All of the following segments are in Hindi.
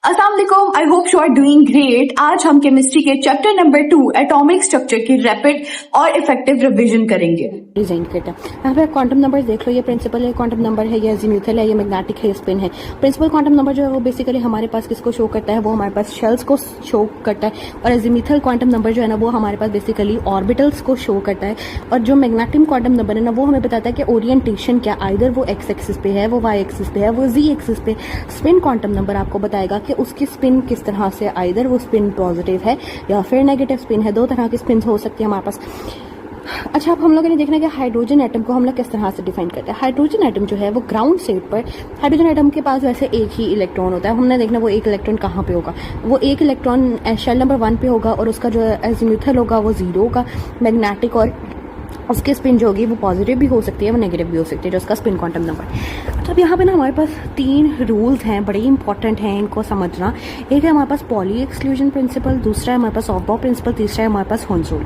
अस्सलाम वालेकुम, I hope you are doing great. आज हम केमिस्ट्री के चैप्टर नंबर 2 एटॉमिक स्ट्रक्चर की रैपिड और इफेक्टिव रिवीजन करेंगे। डिजाइन करता है। यहाँ पे क्वांटम नंबर देख लो, ये प्रिंसिपल है, क्वांटम नंबर है, ये अजीमुथल है, ये मैग्नेटिक है, स्पिन है। प्रिंसिपल क्वांटम नंबर जो है वो बेसिकली हमारे पास किसको शो करता है, वो हमारे पास शेल्स को शो करता है। और अजीमुथल क्वांटम नंबर जो है ना वो हमारे पास बेसिकली ऑर्बिटल्स को शो करता है। और जो मैग्नेटिक क्वांटम नंबर है ना वो हमें बताता है कि ओरिएंटेशन क्या, आइदर वो एक्स एक्सिस पे है, वो वाई एक्सिस पे है, वो जी एक्सिस पे। स्पिन क्वांटम नंबर आपको बताएगा कि उसकी स्पिन किस तरह से, आइदर वो स्पिन पॉजिटिव है या फिर नेगेटिव स्पिन है। दो तरह की स्पिन हो सकती है हमारे पास। अच्छा, अब हम लोगों ने देखना है कि हाइड्रोजन एटम को हम लोग किस तरह से डिफाइन करते हैं। हाइड्रोजन एटम जो है वो ग्राउंड स्टेट पर, हाइड्रोजन एटम के पास वैसे एक ही इलेक्ट्रॉन होता है। हमने देखना वो एक इलेक्ट्रॉन कहाँ पे होगा, वो एक इलेक्ट्रॉन शेल नंबर 1 पे होगा और उसका जो एजीमुथल होगा वो 0 होगा मैग्नेटिक, और उसकी स्पिन जो होगी वो पॉजिटिव भी हो सकती है, वो नेगेटिव भी हो सकती है, जो उसका स्पिन क्वांटम नंबर। तो अब यहाँ पे ना हमारे पास 3 रूल्स हैं, बड़े इंपॉर्टेंट हैं इनको समझना। एक है हमारे पास पॉली एक्सक्लूजन प्रिंसिपल, दूसरा है हमारे पास ऑफ बाउ प्रिंसिपल, तीसरा है हमारे पास हॉर्न्स रूल।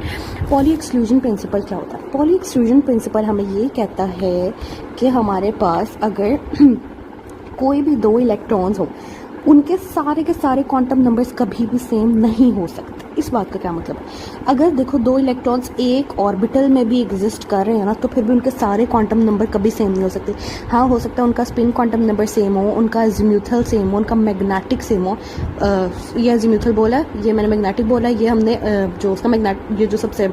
पॉली एक्सक्लूजन प्रिंसिपल क्या होता है? पॉली एक्सक्लूजन प्रिंसिपल हमें ये कहता है कि हमारे पास अगर कोई भी 2 इलेक्ट्रॉन्स हो, उनके सारे के सारे क्वांटम नंबर्स कभी भी सेम नहीं हो सकते। इस बात का क्या मतलब है? अगर देखो 2 इलेक्ट्रॉन्स एक ऑर्बिटल में भी एग्जिस्ट कर रहे हैं ना, तो फिर भी उनके सारे क्वांटम नंबर कभी सेम नहीं हो सकते। हाँ, हो सकता है उनका स्पिन क्वांटम नंबर सेम हो, उनका अजीमुथल सेम हो, उनका मैग्नेटिक सेम हो। ये अजीमुथल बोला है, ये मैंने मैग्नेटिक बोला है, ये हमने जो उसका मैग्नेट, ये जो सबसे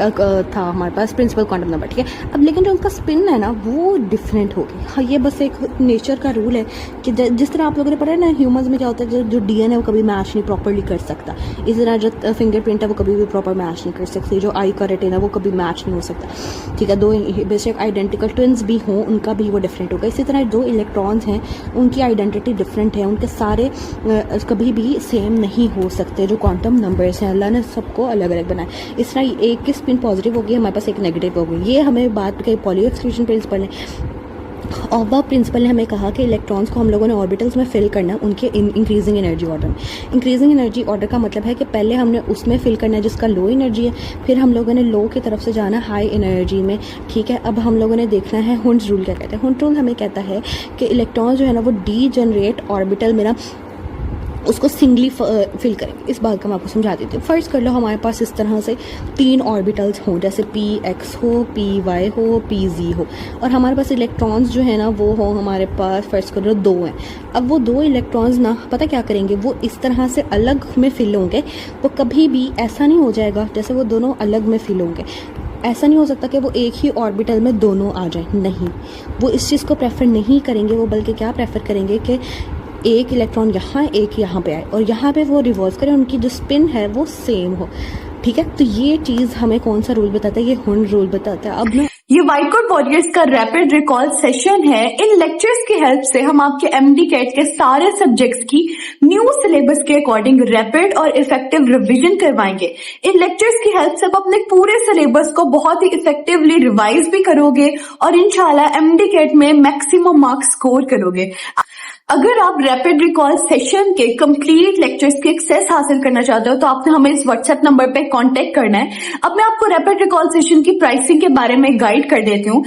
था हमारे पास प्रिंसिपल क्वांटम नंबर, ठीक है। अब लेकिन जो उनका स्पिन है ना वो डिफरेंट होगी। हाँ, ये बस एक नेचर का रूल है कि जिस तरह आप लोगों ने पढ़ा है ना ह्यूमंस में क्या होता है, जो डीएनए वो कभी मैच नहीं प्रॉपरली कर सकता, इसी तरह जो फिंगरप्रिंट है वो कभी भी प्रॉपर मैच नहीं कर सकती, जो आई का रेटिना है वो कभी मैच नहीं हो सकता, ठीक है। 2 बेशक आइडेंटिकल ट्विन्स भी हों, उनका भी वो डिफरेंट होगा। इसी तरह 2 इलेक्ट्रॉन्स हैं, उनकी आइडेंटिटी डिफरेंट है, उनके सारे कभी भी सेम नहीं हो सकते। जो क्वांटम नंबर्स हैं अल्लाह ने सबको अलग अलग बनाया। इस तरह एक की स्पिन पॉजिटिव होगी, हमारे पास एक नेगेटिव होगी। ये हमें बात कही पॉली एक्सक्लूजन प्रिंसिपल ने। ऑफ बाउ प्रिंसिपल ने हमें कहा कि इलेक्ट्रॉन्स को हम लोगों ने ऑर्बिटल्स में फिल करना है उनके इंक्रीजिंग एनर्जी ऑर्डर में। इंक्रीजिंग एनर्जी ऑर्डर का मतलब है कि पहले हमने उसमें फिल करना है जिसका लो एनर्जी है, फिर हम लोगों ने लो की तरफ से जाना हाई एनर्जी में, ठीक है। अब हम लोगों ने देखना है हॉर्न्स रूल क्या कहते हैं। हॉर्न्स रूल हमें कहता है कि इलेक्ट्रॉन्स जो है ना वो डी जनरेट ऑर्बिटल में ना उसको सिंगली फिल करेंगे। इस बात का मैं आपको समझा देती हूँ। फर्स्ट कर लो हमारे पास इस तरह से 3 ऑर्बिटल्स हों, जैसे px हो, py हो, pz हो, और हमारे पास इलेक्ट्रॉन्स जो है ना वो हो हमारे पास फर्स्ट कर लो 2 हैं। अब वो 2 इलेक्ट्रॉन्स ना पता क्या करेंगे, वो इस तरह से अलग में फिल होंगे। वो कभी भी ऐसा नहीं हो जाएगा जैसे वो दोनों अलग में फिल होंगे। ऐसा नहीं हो सकता कि वो एक ही ऑर्बिटल में दोनों आ जाएं, नहीं, वो इस चीज़ को प्रेफर नहीं करेंगे। वो बल्कि क्या प्रेफर करेंगे कि एक इलेक्ट्रॉन यहाँ एक यहाँ पे आए और यहाँ पे वो रिवर्स करें, उनकी जो स्पिन है वो सेम हो, ठीक है। तो ये चीज़ हमें कौन सा रूल बताता है? ये हॉर्न्स रूल बताता है। अब ना ये व्हाइट कोट वॉरियर्स का रैपिड रिकॉल सेशन है। इन लेक्चर्स की हेल्प से हम आपके एमडी कैट के सारे सब्जेक्ट्स की न्यू सिलेबस के अकॉर्डिंग रैपिड और इफेक्टिव रिवीजन करवाएंगे। इन लेक्चर्स की हेल्प से आप अपने पूरे सिलेबस को बहुत ही इफेक्टिवली रिवाइज भी करोगे और इंशाल्लाह एमडी कैट में मैक्सिमम मार्क्स स्कोर करोगे। अगर आप रैपिड रिकॉल सेशन के कंप्लीट लेक्चर्स की एक्सेस हासिल करना चाहते हो तो आपने हमें इस व्हाट्सएप नंबर पे कांटेक्ट करना है। अब मैं आपको रैपिड रिकॉल सेशन की प्राइसिंग के बारे में गाइड कर देती हूँ।